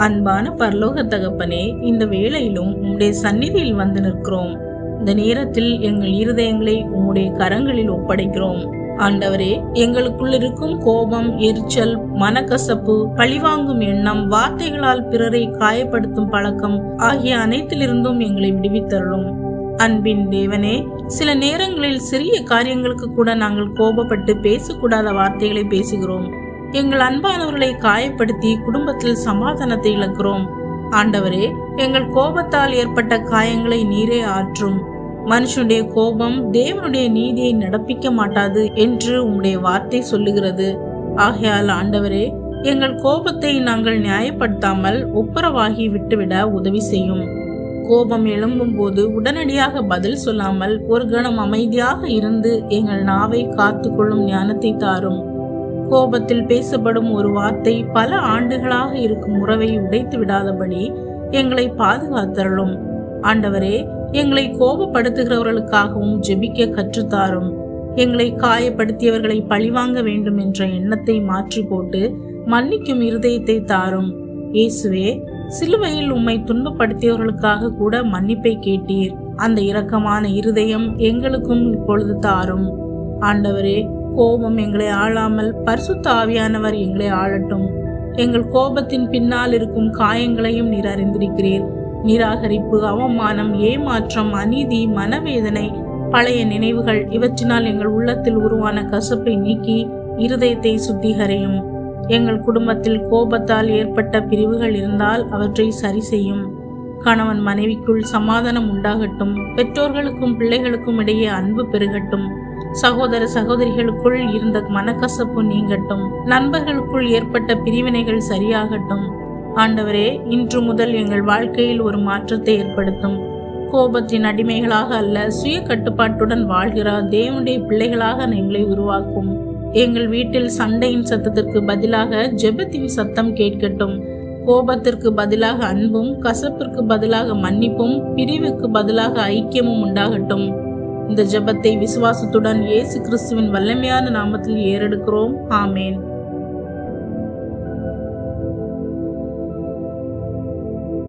அன்பான பரலோக தகப்பனே, இந்த வேளையிலும் உம்முடைய சந்நிதியில் வந்து நிற்கிறோம். இந்த நேரத்தில் எங்கள் இருதயங்களை உம்முடைய கரங்களில் ஒப்படைக்கிறோம். ஆண்டவரே, எங்களுக்குள் இருக்கும் கோபம், எரிச்சல், மனக்கசப்பு, பழிவாங்கும் எண்ணம், வார்த்தைகளால் பிறரை காயப்படுத்தும் பழக்கம் ஆகிய அனைத்திலிருந்தும் எங்களை விடுவித்தருளும். அன்பின் தேவனே, சில நேரங்களில் சிறிய காரியங்களுக்கு கூட நாங்கள் கோபப்பட்டு பேசக்கூடாத வார்த்தைகளை பேசுகிறோம். எங்கள் அன்பானவர்களை காயப்படுத்தி குடும்பத்தில் சமாதானத்தை இழக்கிறோம். ஆண்டவரே, எங்கள் கோபத்தால் ஏற்பட்ட காயங்களை நீரே ஆற்றும். மனுஷனுடைய கோபம் தேவனுடைய நீதியை நடப்பிக்க மாட்டாது என்று உம்முடைய வார்த்தை சொல்லுகிறது. ஆகையால் ஆண்டவரே, எங்கள் கோபத்தை நாங்கள் நியாயப்படுத்தாமல் ஒப்புரவாகி விட்டுவிட உதவி செய்யும். கோபம் எழும்பும் போது உடனடியாக பதில் சொல்லாமல் ஒரு கணம் அமைதியாக இருந்து எங்கள் நாவை காத்து கொள்ளும் ஞானத்தை தாரும். கோபத்தில் பேசப்படும் ஒரு வார்த்தை பல ஆண்டுகளாக இருக்கும் உறவை உடைத்து விடாதபடி எங்களை பாதுகாத்தருளும். ஆண்டவரே, எங்களை கோபப்படுத்துகிறவர்களுக்காகவும் ஜெபிக்க கற்றுத்தாரும். எங்களை காயப்படுத்தியவர்களை பழிவாங்க வேண்டும் என்ற எண்ணத்தை மாற்றி போட்டு மன்னிக்கும் இருதயத்தை தாரும். இயேசுவே, சிலுவையில் உம்மை துன்பப்படுத்தியவர்களுக்காக கூட மன்னிப்பை கேட்டீர். அந்த இரக்கமான இருதயம் எங்களுக்கும் இப்பொழுது தாரும். ஆண்டவரே, கோபம் எங்களை ஆளாமல் பரிசுத்த ஆவியானவர் எங்களை ஆளட்டும். எங்கள் கோபத்தின் பின்னால் இருக்கும் காயங்களையும் நீர் அறிந்திருக்கிறீர். நிராகரிப்பு, அவமானம், ஏமாற்றம், அநீதி, மனவேதனை, பழைய நினைவுகள் இவற்றினால் எங்கள் உள்ளத்தில் உருவான கசப்பை நீக்கி இருதயத்தை சுத்திகரியும். எங்கள் குடும்பத்தில் கோபத்தால் ஏற்பட்ட பிரிவுகள் இருந்தால் அவற்றை சரி செய்யும். கணவன் மனைவிக்குள் சமாதானம் உண்டாகட்டும். பெற்றோர்களுக்கும் பிள்ளைகளுக்கும் இடையே அன்பு பெருகட்டும். சகோதர சகோதரிகளுக்குள் இருந்த மனக்கசப்பு நீங்கட்டும். நண்பர்களுக்குள் ஏற்பட்ட பிரிவினைகள் சரியாகட்டும். ஆண்டவரே, இன்று முதல் எங்கள் வாழ்க்கையில் ஒரு மாற்றத்தை ஏற்படுத்தும். கோபத்தின் அடிமைகளாக அல்ல, சுய கட்டுப்பாட்டுடன் வாழ்கிற தேவனுடைய பிள்ளைகளாக எங்களை உருவாக்கும். எங்கள் வீட்டில் சண்டையின் சத்தத்திற்கு பதிலாக ஜெபத்தின் சத்தம் கேட்கட்டும். கோபத்திற்கு பதிலாக அன்பும், கசப்பிற்கு பதிலாக மன்னிப்பும், பிரிவுக்கு பதிலாக ஐக்கியமும் உண்டாகட்டும். இந்த ஜெபத்தை விசுவாசத்துடன் இயேசு கிறிஸ்துவின் வல்லமையான நாமத்தில் ஏறெடுக்கிறோம். ஆமேன்.